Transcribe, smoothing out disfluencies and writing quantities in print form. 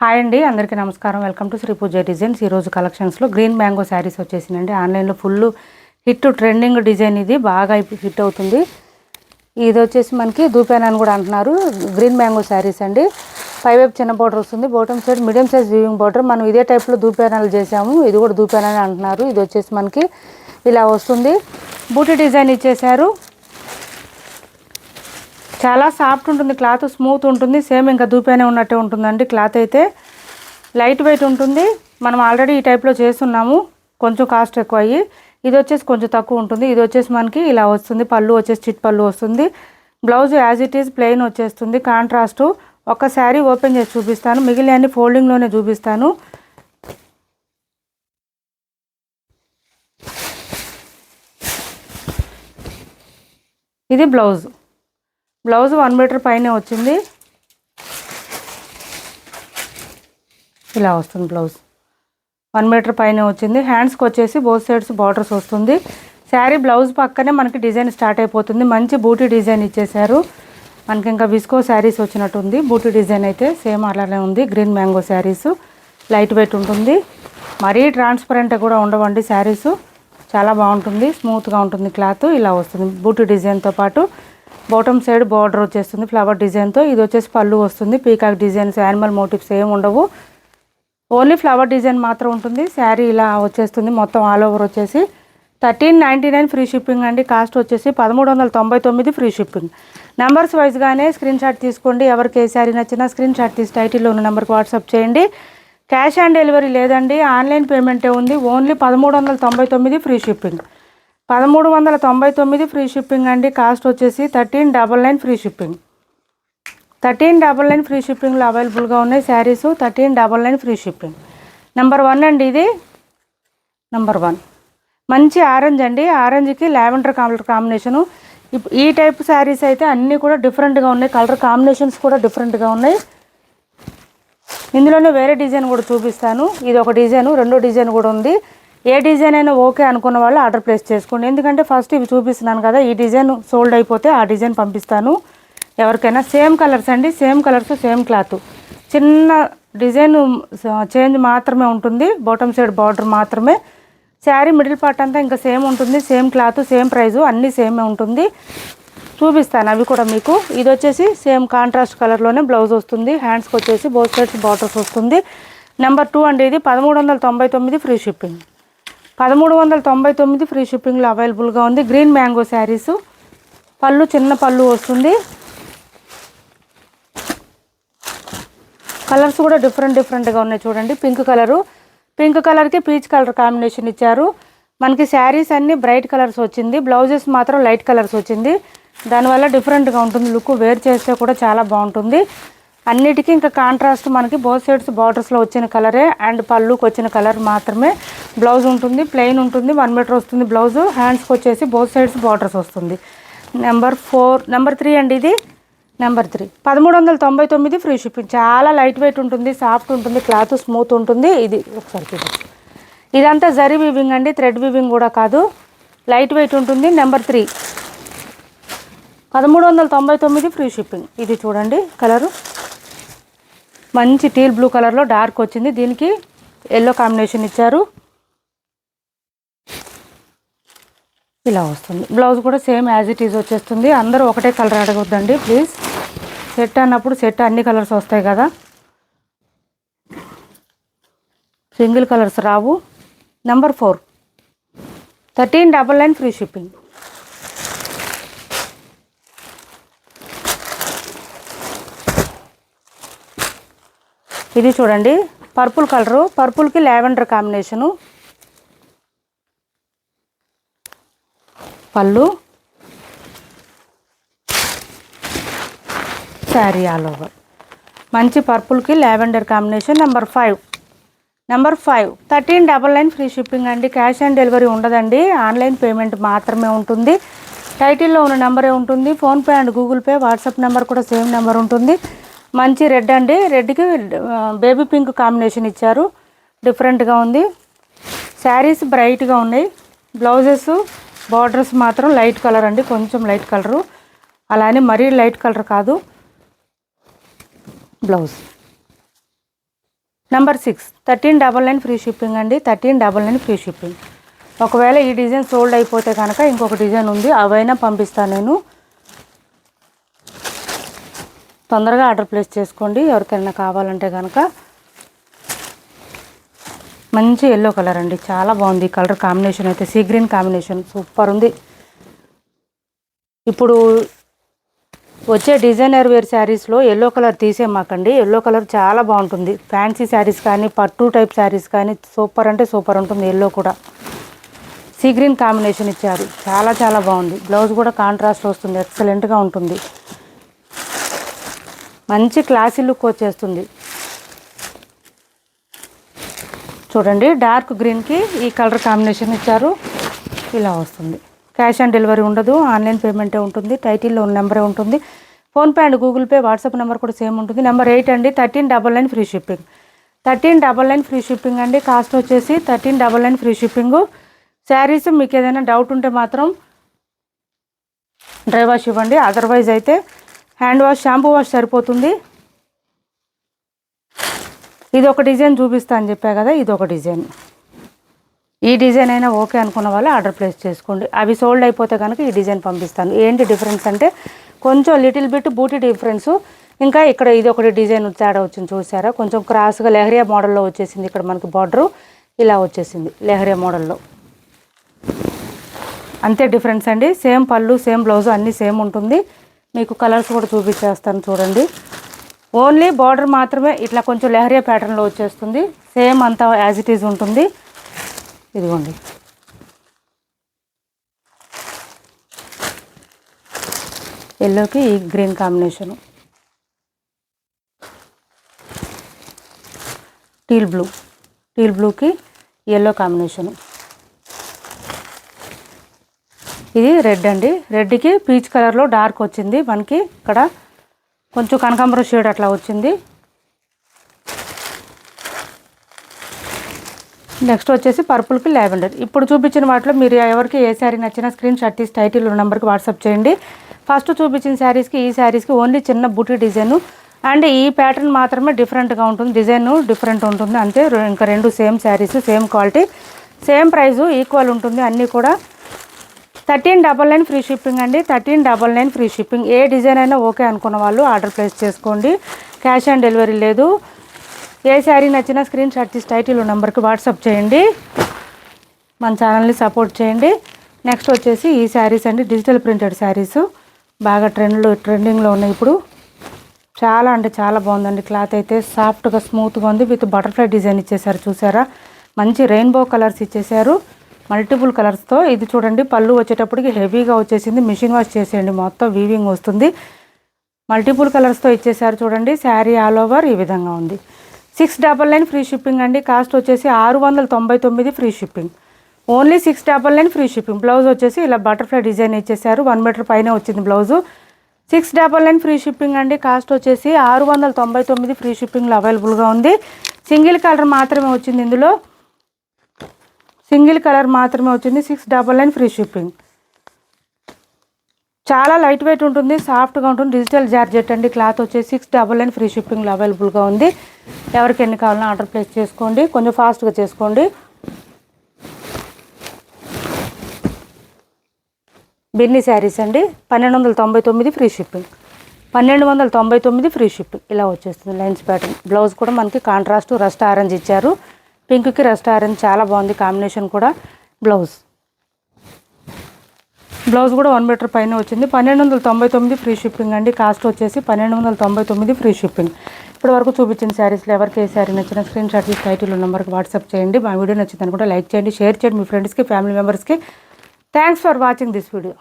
Hi అండి, అందరికీ నమస్కారం. Welcome to Shri Pooja designs. ఈరోజు కలెక్షన్స్లో గ్రీన్ మ్యాంగో శారీస్ వచ్చేసిందండి. ఆన్లైన్లో ఫుల్ హిట్ ట్రెండింగ్ డిజైన్, ఇది బాగా హిట్ అవుతుంది. ఇది వచ్చేసి మనకి దూపాన్ అని కూడా అంటున్నారు. గ్రీన్ మ్యాంగో శారీస్ అండి. పైవైపు చిన్న బార్డర్ వస్తుంది, bottom side medium size weaving border. మనం ఇదే టైప్లో దూపానాలు చేసాము, ఇది కూడా దూపాన్ అని అంటున్నారు. ఇది వచ్చేసి మనకి ఇలా వస్తుంది, బూటీ డిజైన్ ఇచ్చేసారు. చాలా సాఫ్ట్ ఉంటుంది, క్లాత్ స్మూత్ ఉంటుంది. సేమ్ ఇంకా దూపానే ఉన్నట్టే ఉంటుందండి. క్లాత్ అయితే లైట్ వెయిట్ ఉంటుంది. మనం ఆల్రెడీ ఈ టైప్లో చేస్తున్నాము, కొంచెం కాస్ట్ ఎక్కువ అయ్యి. ఇది వచ్చేసి కొంచెం తక్కువ ఉంటుంది. ఇది వచ్చేసి మనకి ఇలా వస్తుంది, పళ్ళు వచ్చేసి చిట్ పళ్ళు వస్తుంది. Blouse as it is plain వచ్చేస్తుంది. కాంట్రాస్ట్ ఒక శారీ ఓపెన్ చేసి చూపిస్తాను, మిగిలిన అన్ని ఫోల్డింగ్లోనే చూపిస్తాను. ఇది బ్లౌజ్ 1 మీటర్ పైనే వచ్చింది. ఇలా వస్తుంది బ్లౌజ్ 1 మీటర్ పైనే వచ్చింది. హ్యాండ్స్కి వచ్చేసి బోత్ సైడ్స్ బార్డర్స్ వస్తుంది. శారీ బ్లౌజ్ పక్కనే మనకి డిజైన్ స్టార్ట్ అయిపోతుంది. మంచి బూటీ డిజైన్ ఇచ్చేసారు. మనకి ఇంకా విస్కో శారీస్ వచ్చినట్టు ఉంది. బూటీ డిజైన్ అయితే సేమ్ అలానే ఉంది. Green mango saris light weight ఉంటుంది, మరీ ట్రాన్స్పరెంట్ కూడా ఉండవండి. శారీస్ చాలా బాగుంటుంది, స్మూత్గా ఉంటుంది. క్లాత్ ఇలా వస్తుంది బూటీ డిజైన్తో పాటు. బాటమ్ సైడ్ బార్డర్ వచ్చేస్తుంది ఫ్లవర్ డిజైన్తో. ఇది వచ్చేసి పళ్ళు వస్తుంది. పీకాక్ డిజైన్స్, యానిమల్ మోటివ్స్ ఏమి ఉండవు, ఓన్లీ ఫ్లవర్ డిజైన్ మాత్రం ఉంటుంది. శారీ ఇలా వచ్చేస్తుంది మొత్తం ఆల్ ఓవర్ వచ్చేసి 1399 ఫ్రీ షిప్పింగ్ అండి. కాస్ట్ వచ్చేసి 1399 ఫ్రీ షిప్పింగ్. నెంబర్స్ వైజ్గానే స్క్రీన్ షాట్ తీసుకోండి. ఎవరికి ఏ శారీ నచ్చినా స్క్రీన్ షాట్ తీసి టైటిల్లో ఉన్న నెంబర్కి వాట్సాప్ చేయండి. క్యాష్ ఆన్ డెలివరీ లేదండి, ఆన్లైన్ పేమెంటే ఉంది. Only 1399 free shipping. 1399 free shipping అండి. కాస్ట్ వచ్చేసి 1399 ఫ్రీ షిప్పింగ్. 1399 ఫ్రీ షిప్పింగ్లో అవైలబుల్గా ఉన్నాయి శారీస్. 1399 free shipping. నెంబర్ 1 అండి, ఇది నెంబర్ 1 మంచి ఆరెంజ్ అండి. ఆరెంజ్కి లావెండర్ కలర్ కాంబినేషను. ఈ టైప్ శారీస్ అయితే అన్నీ కూడా డిఫరెంట్గా ఉన్నాయి, కలర్ కాంబినేషన్స్ కూడా డిఫరెంట్గా ఉన్నాయి. ఇందులోనే వేరే డిజైన్ కూడా చూపిస్తాను. ఇది ఒక డిజైను, రెండో డిజైన్ కూడా ఉంది. ఏ డిజైన్ అయినా ఓకే అనుకున్న వాళ్ళు ఆర్డర్ ప్లేస్ చేసుకోండి. ఎందుకంటే ఫస్ట్ ఇవి చూపిస్తున్నాను కదా, ఈ డిజైన్ సోల్డ్ అయిపోతే ఆ డిజైన్ పంపిస్తాను ఎవరికైనా. సేమ్ కలర్స్ అండి, సేమ్ కలర్స్, సేమ్ క్లాత్. చిన్న డిజైన్ చేంజ్ మాత్రమే ఉంటుంది, బాటమ్ సైడ్ బార్డర్ మాత్రమే. శారీ మిడిల్ పార్ట్ అంతా ఇంకా సేమ్ ఉంటుంది, సేమ్ క్లాత్, సేమ్ ప్రైజు, అన్నీ సేమే ఉంటుంది. చూపిస్తాను అవి కూడా మీకు. ఇది వచ్చేసి సేమ్ కాంట్రాస్ట్ కలర్లోనే బ్లౌజ్ వస్తుంది. హ్యాండ్స్కి వచ్చేసి బోత్ సైడ్స్ బార్డర్స్ వస్తుంది. నెంబర్ 2 అండి, ఇది 1399 ఫ్రీ షిప్పింగ్. 1399 ఫ్రీ షిప్పింగ్లో అవైలబుల్గా ఉంది. Green mango saris. పళ్ళు చిన్న పళ్ళు వస్తుంది. కలర్స్ కూడా డిఫరెంట్గా ఉన్నాయి చూడండి. పింక్ కలర్కి పీచ్ కలర్ కాంబినేషన్ ఇచ్చారు. మనకి శారీస్ అన్నీ బ్రైట్ కలర్స్ వచ్చింది, బ్లౌజెస్ మాత్రం లైట్ కలర్స్ వచ్చింది. దానివల్ల డిఫరెంట్గా ఉంటుంది లుక్. వేర్ చేస్తే కూడా చాలా బాగుంటుంది. అన్నిటికీ ఇంకా కాంట్రాస్ట్ మనకి బోత్ సైడ్స్ బార్డర్స్లో వచ్చిన కలరే అండ్ పళ్ళుకి వచ్చిన కలర్ మాత్రమే. బ్లౌజ్ ఉంటుంది, ప్లెయిన్ ఉంటుంది, 1 మీటర్ వస్తుంది బ్లౌజు. హ్యాండ్స్కి వచ్చేసి బోత్ సైడ్స్ బార్డర్స్ వస్తుంది. నెంబర్ 3 అండి, ఇది నెంబర్ 3 1399 ఫ్రీ షిప్పింగ్. చాలా లైట్ వెయిట్ ఉంటుంది, సాఫ్ట్ ఉంటుంది, క్లాత్ స్మూత్ ఉంటుంది. ఇది ఒకసారి చూడండి, ఇదంతా జరీ వీవింగ్ అండి, థ్రెడ్ వీవింగ్ కూడా కాదు, లైట్ వెయిట్ ఉంటుంది. Number 3 1399 free shipping. ఇది చూడండి కలరు, మంచి టీల్ బ్లూ కలర్లో డార్క్ వచ్చింది, దీనికి ఎల్లో కాంబినేషన్ ఇచ్చారు. ఇలా వస్తుంది బ్లౌజ్ కూడా సేమ్ యాజ్ ఇట్ ఈజ్ వచ్చేస్తుంది. అందరూ ఒకటే కలర్ అడగొద్దండి ప్లీజ్. సెట్ అన్నప్పుడు సెట్ అన్ని కలర్స్ వస్తాయి కదా, సింగిల్ కలర్స్ రావు. Number 4 1399 free shipping. ఇది చూడండి పర్పుల్ కలరు, పర్పుల్కి లావెండర్ కాంబినేషను. పళ్ళు, శారీ ఆల్ ఓవర్ మంచి పర్పుల్కి lavender combination. Number 5 1399 free shipping అండి. క్యాష్ ఆన్ డెలివరీ ఉండదండి, ఆన్లైన్ పేమెంట్ మాత్రమే ఉంటుంది. టైటిల్లో ఉన్న నెంబరే ఉంటుంది. PhonePe and Google pay, WhatsApp number కూడా సేమ్ నెంబర్ ఉంటుంది. మంచి రెడ్ అండి, రెడ్కి బేబీ పింక్ కాంబినేషన్ ఇచ్చారు, డిఫరెంట్గా ఉంది. శారీస్ బ్రైట్గా ఉన్నాయి. బ్లౌజెస్ బార్డర్స్ మాత్రం లైట్ కలర్ అండి, కొంచెం లైట్ కలరు, అలానే మరీ లైట్ కలర్ కాదు. బ్లౌజ్ నెంబర్ 6 1399 ఫ్రీ షిప్పింగ్ అండి. 1399 ఫ్రీ షిప్పింగ్. ఒకవేళ ఈ డిజైన్ సోల్డ్ అయిపోతే కనుక ఇంకొక డిజైన్ ఉంది, అవైనా పంపిస్తాను నేను. తొందరగా ఆర్డర్ ప్లేస్ చేసుకోండి ఎవరికైనా కావాలంటే కనుక. మంచి ఎల్లో కలర్ అండి, చాలా బాగుంది కలర్ కాంబినేషన్ అయితే. సీ గ్రీన్ కాంబినేషన్ సూపర్ ఉంది. ఇప్పుడు వచ్చే డిజైనర్ వేర్ శారీస్లో ఎల్లో కలర్ తీసేమాకండి. ఎల్లో కలర్ చాలా బాగుంటుంది. ఫ్యాన్సీ శారీస్ కానీ పట్టు టైప్ శారీస్ కానీ సూపర్ అంటే సూపర్ ఉంటుంది. ఎల్లో కూడా సీ గ్రీన్ కాంబినేషన్ ఇచ్చారు, చాలా చాలా బాగుంది. బ్లౌజ్ కూడా కాంట్రాస్ట్ వస్తుంది, ఎక్సలెంట్గా ఉంటుంది. మంచి క్లాసీ లుక్ వచ్చేస్తుంది. చూడండి డార్క్ గ్రీన్కి ఈ కలర్ కాంబినేషన్ ఇచ్చారు, ఇలా వస్తుంది. క్యాష్ ఆన్ డెలివరీ ఉండదు, ఆన్లైన్ పేమెంటే ఉంటుంది. టైటిల్లో ఉన్న నెంబరే ఉంటుంది. PhonePe and Google pay WhatsApp number కూడా సేమ్ ఉంటుంది. నెంబర్ 8 అండి. 1399 ఫ్రీ షిప్పింగ్. 1399 ఫ్రీ షిప్పింగ్ అండి. కాస్ట్ వచ్చేసి 1399 ఫ్రీ షిప్పింగ్. శారీస్ మీకు ఏదైనా డౌట్ ఉంటే మాత్రం డ్రై వాష్ ఇవ్వండి, అదర్వైజ్ అయితే హ్యాండ్ వాష్ షాంపూ వాష్ సరిపోతుంది. ఇది ఒక డిజైన్ చూపిస్తా అని చెప్పా కదా, ఇది ఒక డిజైన్. ఈ డిజైన్ అయినా ఓకే అనుకున్న వాళ్ళు ఆర్డర్ ప్లేస్ చేసుకోండి. అవి సోల్డ్ అయిపోతే కనుక ఈ డిజైన్ పంపిస్తాను. ఏంటి డిఫరెన్స్ అంటే కొంచెం లిటిల్ బిట్ బూటీ డిఫరెన్సు. ఇంకా ఇక్కడ ఇది ఒకటి డిజైన్ తేడా వచ్చింది చూసారా, కొంచెం క్రాస్గా లెహరియా మోడల్లో వచ్చేసింది. ఇక్కడ మనకి బార్డరు ఇలా వచ్చేసింది లెహరియా మోడల్లో, అంతే డిఫరెన్స్ అండి. సేమ్ పళ్ళు సేమ్ బ్లౌజ్ అన్నీ సేమ్ ఉంటుంది. మీకు కలర్స్ కూడా చూపించేస్తాను చూడండి. ఓన్లీ బార్డర్ మాత్రమే ఇట్లా కొంచెం లెహరియా ప్యాటర్న్లో వచ్చేస్తుంది. సేమ్ అంతా యాజ్ ఇట్ ఈజ్ ఉంటుంది. ఇదిగోండి ఎల్లోకి ఈ గ్రీన్ కాంబినేషను, టీల్ బ్లూకి ఎల్లో కాంబినేషను. ఇది రెడ్ అండి. రెడ్కి పీచ్ కలర్లో డార్క్ వచ్చింది. మనకి ఇక్కడ కొంచెం కనకాంబరం షేడ్ అట్లా వచ్చింది. నెక్స్ట్ వచ్చేసి పర్పుల్కి లావెండర్. ఇప్పుడు చూపించిన వాటిలో మీరు ఎవరికి ఏ శారీ నచ్చినా స్క్రీన్ షాట్ తీసి టైటిల్ నెంబర్కి వాట్సాప్ చేయండి. ఫస్ట్ చూపించిన శారీస్కి ఈ శారీస్కి ఓన్లీ చిన్న బూటీ డిజైను అండ్ ఈ ప్యాటర్న్ మాత్రమే డిఫరెంట్గా ఉంటుంది. డిజైన్ డిఫరెంట్ ఉంటుంది అంతే. ఇంకా రెండు same saris, same quality, same price, equal ఉంటుంది అన్నీ కూడా. 1399 ఫ్రీ షిప్పింగ్ అండి. 1399 ఫ్రీ షిప్పింగ్. ఏ డిజైన్ అయినా ఓకే అనుకున్న వాళ్ళు ఆర్డర్ ప్లేస్ చేసుకోండి. క్యాష్ ఆన్ డెలివరీ లేదు. ఏ శారీ నచ్చినా స్క్రీన్ షాట్ తీసి టైటిల్ నెంబర్కి వాట్సాప్ చేయండి. మన ఛానల్ని సపోర్ట్ చేయండి. నెక్స్ట్ వచ్చేసి ఈ శారీస్ అండి, డిజిటల్ ప్రింటెడ్ శారీస్ బాగా ట్రెండింగ్లో ఉన్నాయి ఇప్పుడు. చాలా అంటే చాలా బాగుందండి. క్లాత్ అయితే సాఫ్ట్గా స్మూత్గా ఉంది. విత్ బటర్ఫ్లై డిజైన్ ఇచ్చేసారు చూసారా. మంచి రెయిన్బో కలర్స్ ఇచ్చేసారు మల్టిపుల్ కలర్స్తో. ఇది చూడండి పళ్ళు వచ్చేటప్పటికి హెవీగా వచ్చేసింది. మిషన్ వాష్ చేసేయండి, మొత్తం వీవింగ్ వస్తుంది. మల్టిపుల్ కలర్స్తో ఇచ్చేసారు చూడండి. శారీ ఆల్ ఓవర్ ఈ విధంగా ఉంది. 699 ఫ్రీ షిప్పింగ్ అండి. కాస్ట్ వచ్చేసి 699 free shipping. Only 699 free shipping. Blouse వచ్చేసి ఇలా బటర్ఫ్లై డిజైన్ ఇచ్చేసారు. 1 మీటర్ పైన వచ్చింది బ్లౌజు. 699 ఫ్రీ షిప్పింగ్ అండి. కాస్ట్ వచ్చేసి 699 ఫ్రీ షిప్పింగ్లో అవైలబుల్గా ఉంది. సింగిల్ కలర్ మాత్రమే వచ్చింది ఇందులో, సింగిల్ కలర్ మాత్రమే వచ్చింది. 699 ఫ్రీ షిప్పింగ్. చాలా లైట్ వెయిట్ ఉంటుంది, సాఫ్ట్గా ఉంటుంది. డిజిటల్ జార్జెట్ అండి. క్లాత్ వచ్చేసి 699 ఫ్రీ షిప్పింగ్లో అవైలబుల్గా ఉంది. ఎవరికి ఎన్ని కావాలన్నా ఆర్డర్ ప్లేస్ చేసుకోండి, కొంచెం ఫాస్ట్గా చేసుకోండి. బిన్ని శారీస్ అండి. 1299 ఫ్రీ షిప్పింగ్. 1299 free shipping. ఇలా వచ్చేస్తుంది లైన్స్ ప్యాటర్న్. బ్లౌజ్ కూడా మనకి కాంట్రాస్ట్ రస్ట్ ఆరెంజ్ ఇచ్చారు. పింక్కి రస్ట్ ఆరెంజ్ చాలా బాగుంది కాంబినేషన్ కూడా. బ్లౌజ్ కూడా 1 మీటర్ పైన వచ్చింది. 1299 ఫ్రీ షిప్పింగ్ అండి. కాస్ట్ వచ్చేసి 1299 ఫ్రీ షిప్పింగ్. ఇప్పటి వరకు చూపించిన శారీస్లో ఎవరికి ఏ శారీ నచ్చిన స్క్రీన్ షాట్ తీసి టైటిల్ నెంబర్కి వాట్సాప్ చేయండి. మా వీడియో నచ్చిందని కూడా లైక్ చేయండి, షేర్ చేయండి మీ ఫ్రెండ్స్కి, ఫ్యామిలీ మెంబర్స్కి. Thanks for watching this video.